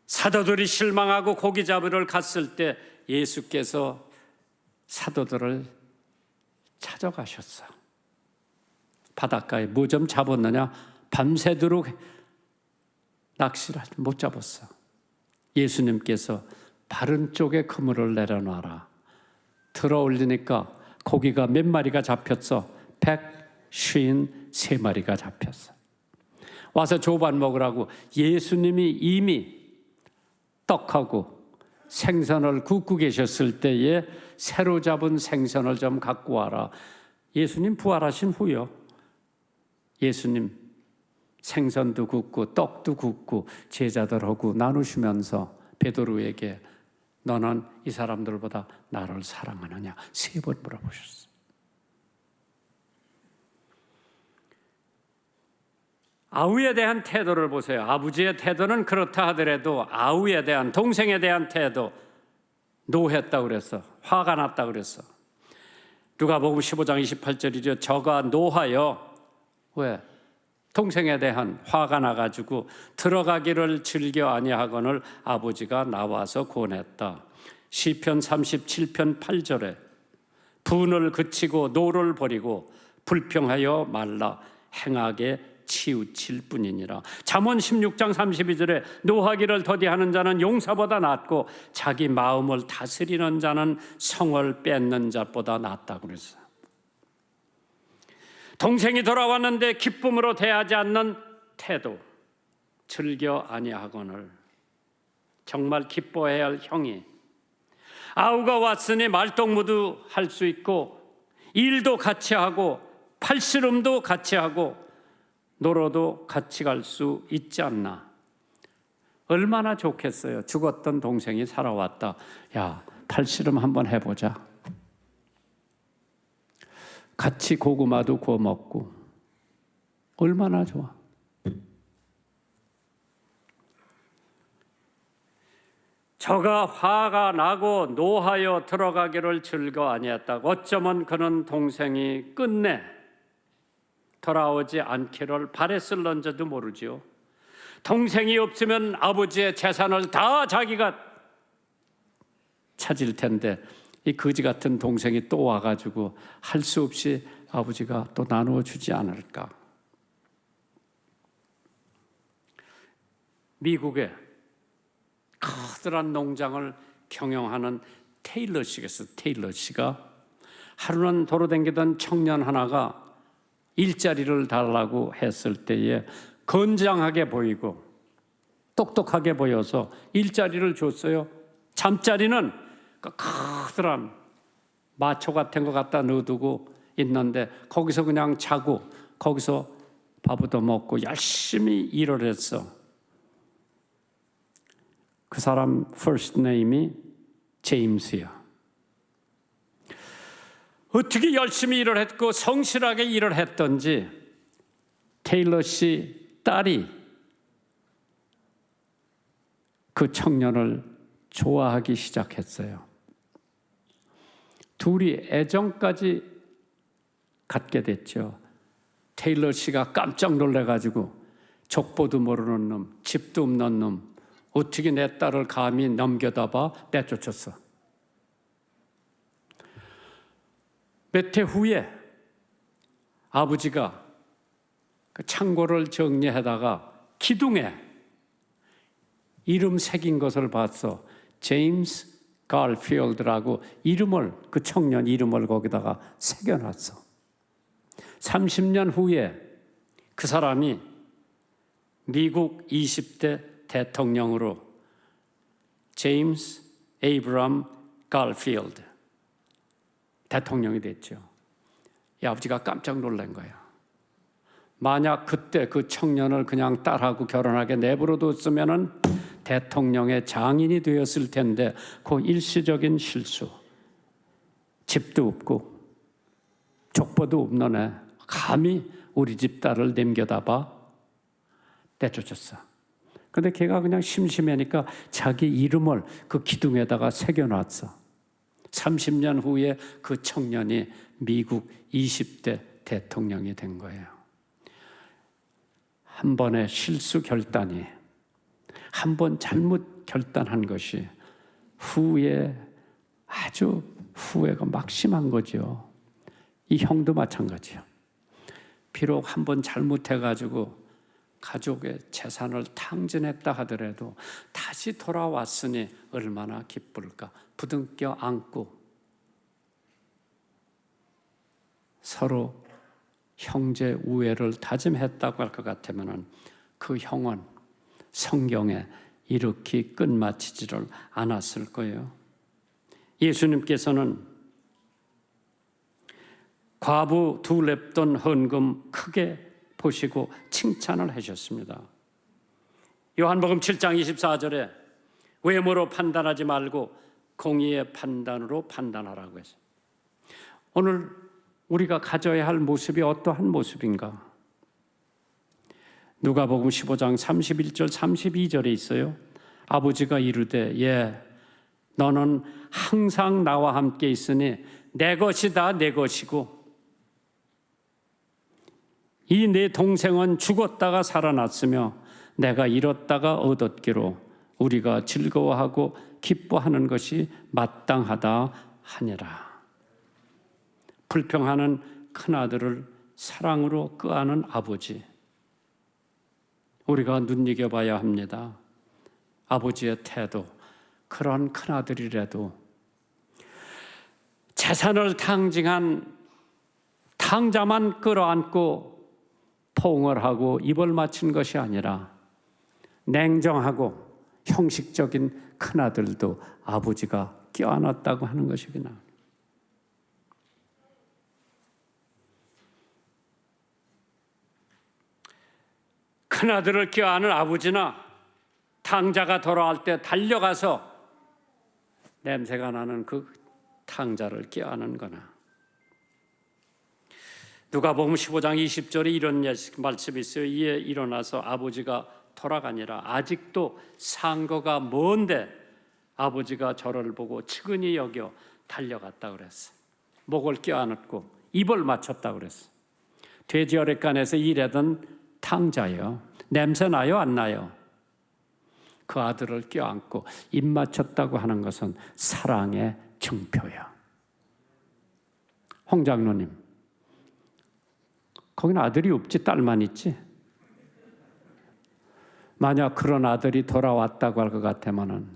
사도들이 실망하고 고기 잡으러 갔을 때 예수께서 사도들을 찾아가셨어. 바닷가에 뭐 좀 잡았느냐? 밤새도록 낚시를 못 잡았어. 예수님께서 바른 쪽에 그물을 내려놔라. 들어 올리니까 고기가 몇 마리가 잡혔어? 153마리가 잡혔어. 와서 조반 먹으라고 예수님이 이미 떡하고 생선을 굽고 계셨을 때에 새로 잡은 생선을 좀 갖고 와라. 예수님 부활하신 후요, 예수님 생선도 굽고 떡도 굽고 제자들하고 나누시면서 베드로에게 너는 이 사람들보다 나를 사랑하느냐 3번 물어보셨어요. 아우에 대한 태도를 보세요. 아버지의 태도는 그렇다 하더라도 아우에 대한, 동생에 대한 태도, 노했다고 그랬어. 화가 났다고 그랬어. 누가복음 15장 28절이죠. 저가 노하여, 왜? 동생에 대한 화가 나가지고 들어가기를 즐겨 아니하거늘 아버지가 나와서 권했다. 시편 37편 8절에 분을 그치고 노를 버리고 불평하여 말라 행하게 치우칠 뿐이니라. 잠언 16장 32절에 노하기를 더디하는 자는 용사보다 낫고 자기 마음을 다스리는 자는 성을 뺏는 자보다 낫다고 그랬어요. 동생이 돌아왔는데 기쁨으로 대하지 않는 태도, 즐겨 아니하거늘. 정말 기뻐해야 할 형이, 아우가 왔으니 말동무도 할 수 있고 일도 같이 하고 팔씨름도 같이 하고 놀아도 같이 갈 수 있지 않나. 얼마나 좋겠어요. 죽었던 동생이 살아왔다. 야, 팔씨름 한번 해보자. 같이 고구마도 구워 먹고 얼마나 좋아. 저가 화가 나고 노하여 들어가기를 즐거 아니했다고. 어쩌면 그는 동생이 끝내 돌아오지 않기를 바랬을런지도 모르지요. 동생이 없으면 아버지의 재산을 다 자기가 찾을 텐데 이 거지 같은 동생이 또 와가지고 할 수 없이 아버지가 또 나누어 주지 않을까. 미국에 커다란 농장을 경영하는 테일러 씨가 있어요. 테일러 씨가 하루는 도로 다니던 청년 하나가 일자리를 달라고 했을 때에 건장하게 보이고 똑똑하게 보여서 일자리를 줬어요. 잠자리는 커다란 마초 같은 거 갖다 넣어두고 있는데 거기서 그냥 자고 거기서 밥 얻어 먹고 열심히 일을 했어. 그 사람 first name이 제임스야. 어떻게 열심히 일을 했고 성실하게 일을 했던지 테일러 씨 딸이 그 청년을 좋아하기 시작했어요. 둘이 애정까지 갖게 됐죠. 테일러 씨가 깜짝 놀래가지고 족보도 모르는 놈, 집도 없는 놈, 어떻게 내 딸을 감히 넘겨다봐 내쫓았어. 몇 해 후에 아버지가 그 창고를 정리하다가 기둥에 이름 새긴 것을 봤어. 제임스 갈필드라고 이름을, 그 청년 이름을 거기다가 새겨놨어. 30년 후에 그 사람이 미국 20대 대통령으로 제임스 에이브람 갈필드 대통령이 됐죠. 이 아버지가 깜짝 놀란 거야. 만약 그때 그 청년을 그냥 딸하고 결혼하게 내버려뒀으면은 대통령의 장인이 되었을 텐데 그 일시적인 실수. 집도 없고 족보도 없는 애 감히 우리 집 딸을 남겨다봐 내쫓았어. 근데 걔가 그냥 심심하니까 자기 이름을 그 기둥에다가 새겨놨어. 30년 후에 그 청년이 미국 20대 대통령이 된 거예요. 한 번의 실수 결단이, 한 번 잘못 결단한 것이 후에 아주 후회가 막심한 거죠. 이 형도 마찬가지요. 비록 한 번 잘못해가지고 가족의 재산을 탕진했다 하더라도 다시 돌아왔으니 얼마나 기쁠까. 부둥켜 안고 서로 형제 우애를 다짐했다고 할 것 같으면 그 형은 성경에 이렇게 끝마치지를 않았을 거예요. 예수님께서는 과부 둘 랩돈 헌금 크게 보시고 칭찬을 하셨습니다. 요한복음 7장 24절에 외모로 판단하지 말고 공의의 판단으로 판단하라고 했어요. 오늘 우리가 가져야 할 모습이 어떠한 모습인가? 누가복음 15장 31절 32절에 있어요. 아버지가 이르되 예 너는 항상 나와 함께 있으니 내 것이다 내 것이고 이 내 동생은 죽었다가 살아났으며 내가 잃었다가 얻었기로 우리가 즐거워하고 기뻐하는 것이 마땅하다 하니라. 불평하는 큰아들을 사랑으로 끄하는 아버지, 우리가 눈여겨봐야 합니다. 아버지의 태도, 그런 큰아들이라도 재산을 탕진한 탕자만 끌어안고 포옹을 하고 입을 맞춘 것이 아니라 냉정하고 형식적인 큰아들도 아버지가 껴안았다고 하는 것이구나. 큰아들을 껴안은 아버지나 탕자가 돌아올 때 달려가서 냄새가 나는 그 탕자를 껴안은 거나. 누가복음 15장 20절에 이런 말씀이 있어요. 이에 일어나서 아버지가 돌아가니라. 아직도 상거가 먼데 아버지가 저를 보고 측은히 여겨 달려갔다 그랬어. 목을 껴안았고 입을 맞췄다 그랬어. 돼지 혈액간에서 일하던 탕자예요. 냄새 나요 안 나요? 그 아들을 껴안고 입 맞췄다고 하는 것은 사랑의 증표야. 홍 장로님, 거기는 아들이 없지 딸만 있지? 만약 그런 아들이 돌아왔다고 할 것 같으면은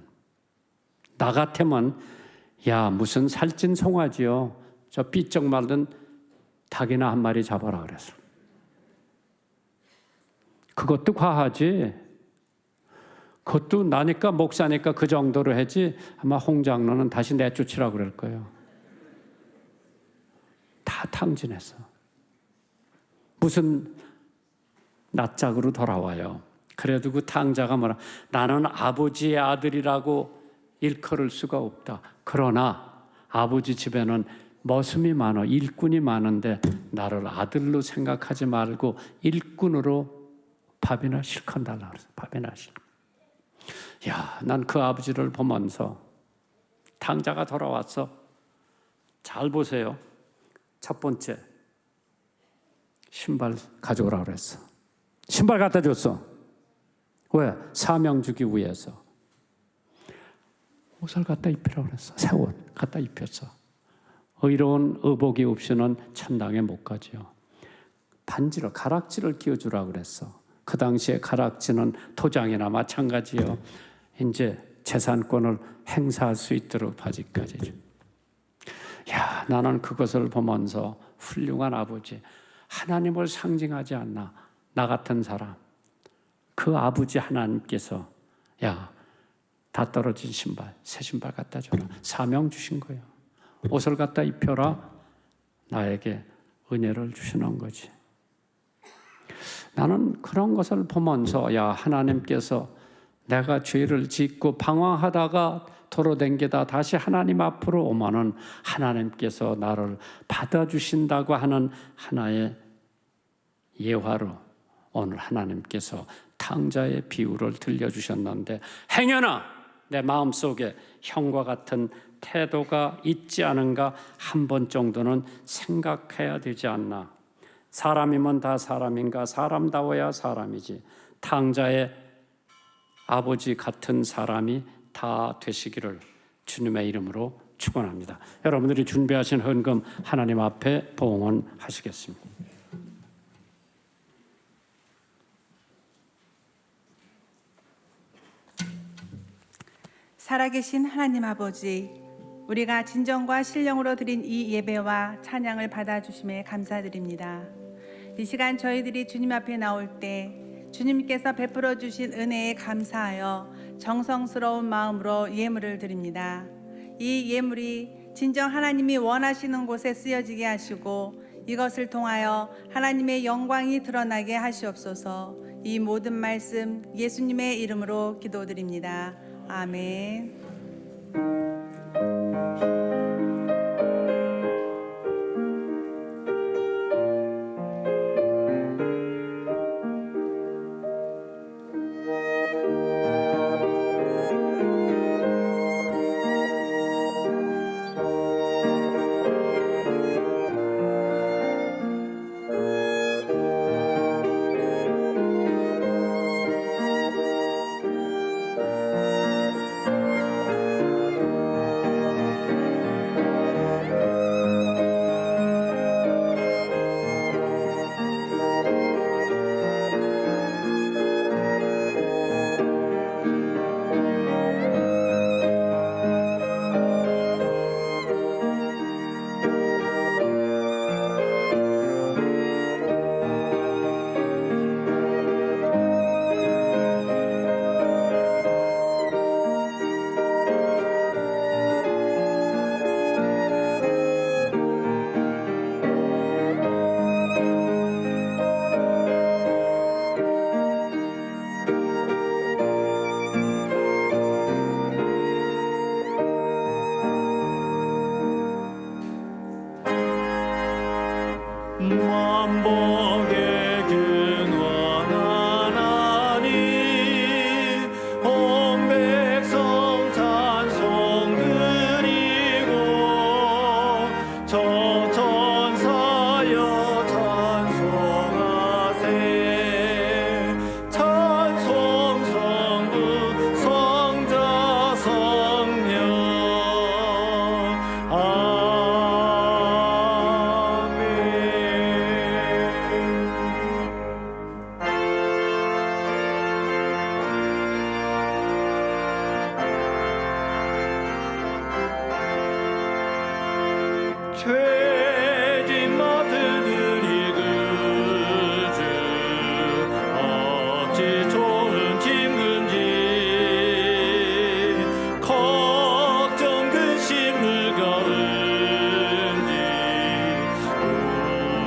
나 같으면 야 무슨 살찐 송아지요. 저 삐쩍 말든 닭이나 한 마리 잡아라 그랬어. 그것도 과하지. 그것도 나니까 목사니까 그 정도로 하지. 아마 홍 장로는 다시 내쫓으라고 그럴 거예요. 다 탕진했어. 무슨 낯짝으로 돌아와요. 그래도 그 탕자가 뭐라 나는 아버지의 아들이라고 일컬을 수가 없다. 그러나 아버지 집에는 머슴이 많아 일꾼이 많은데 나를 아들로 생각하지 말고 일꾼으로 밥이나 실컷 달라 그래서 밥이나 실컷. 야, 난 그 아버지를 보면서 탕자가 돌아왔어. 잘 보세요. 첫 번째 신발 가져오라 그랬어. 신발 갖다 줬어. 왜? 사명 주기 위해서. 옷을 갖다 입히라고 그랬어. 새 옷 갖다 입혔어. 의로운 의복이 없이는 천당에 못 가지요. 반지를 가락지를 끼워주라고 그랬어. 그 당시에 가락지는 도장이나 마찬가지요. 이제 재산권을 행사할 수 있도록 바지까지죠. 야, 나는 그것을 보면서 훌륭한 아버지, 하나님을 상징하지 않나, 나 같은 사람. 그 아버지 하나님께서 야, 다 떨어진 신발, 새 신발 갖다 줘라. 사명 주신 거예요. 옷을 갖다 입혀라. 나에게 은혜를 주시는 거지. 나는 그런 것을 보면서 야, 하나님께서 내가 죄를 짓고 방황하다가 도로댕기다 다시 하나님 앞으로 오면은 하나님께서 나를 받아주신다고 하는 하나의 예화로 오늘 하나님께서 탕자의 비유를 들려주셨는데, 행여나 내 마음속에 형과 같은 태도가 있지 않은가 한 번 정도는 생각해야 되지 않나. 사람이면 다 사람인가? 사람다워야 사람이지. 탕자의 아버지 같은 사람이 다 되시기를 주님의 이름으로 축원합니다. 여러분들이 준비하신 헌금 하나님 앞에 봉헌하시겠습니다. 살아계신 하나님 아버지, 우리가 진정과 신령으로 드린 이 예배와 찬양을 받아주심에 감사드립니다. 이 시간 저희들이 주님 앞에 나올 때 주님께서 베풀어 주신 은혜에 감사하여 정성스러운 마음으로 예물을 드립니다. 이 예물이 진정 하나님이 원하시는 곳에 쓰여지게 하시고 이것을 통하여 하나님의 영광이 드러나게 하시옵소서. 이 모든 말씀 예수님의 이름으로 기도드립니다. 아멘. 만복의 근원한 하나님, 온 백성 찬송 드리고 저 천사여 찬송하세. 찬송 성부 성자 성령 죄진 마트들이 그주 어찌 좋은 짐근지 걱정 근심을 가은지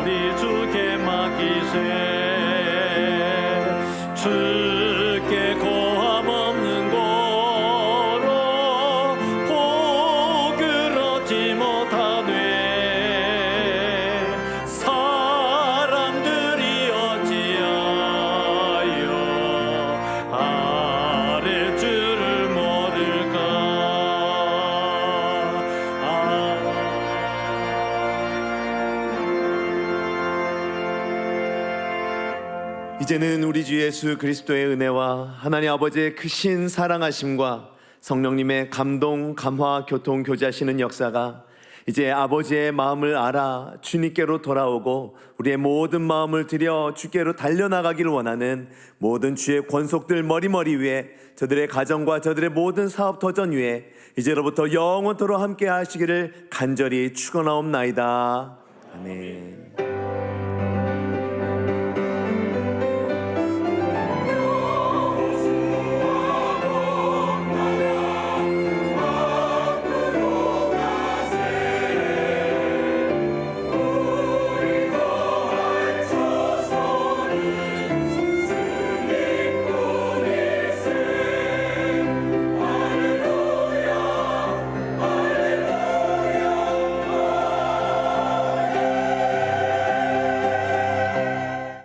우리 주께 맡기세. 주께 고함 없는 고로 복을 얻지 못하네. 사람들이 어찌하여 아랠 줄을 모를까. 이제는 우리 주 예수 그리스도의 은혜와 하나님 아버지의 크신 사랑하심과 성령님의 감동, 감화, 교통, 교제하시는 역사가 이제 아버지의 마음을 알아 주님께로 돌아오고 우리의 모든 마음을 들여 주께로 달려나가기를 원하는 모든 주의 권속들 머리머리 위에 저들의 가정과 저들의 모든 사업 도전 위에 이제로부터 영원토록 함께 하시기를 간절히 축원하옵나이다. 아멘.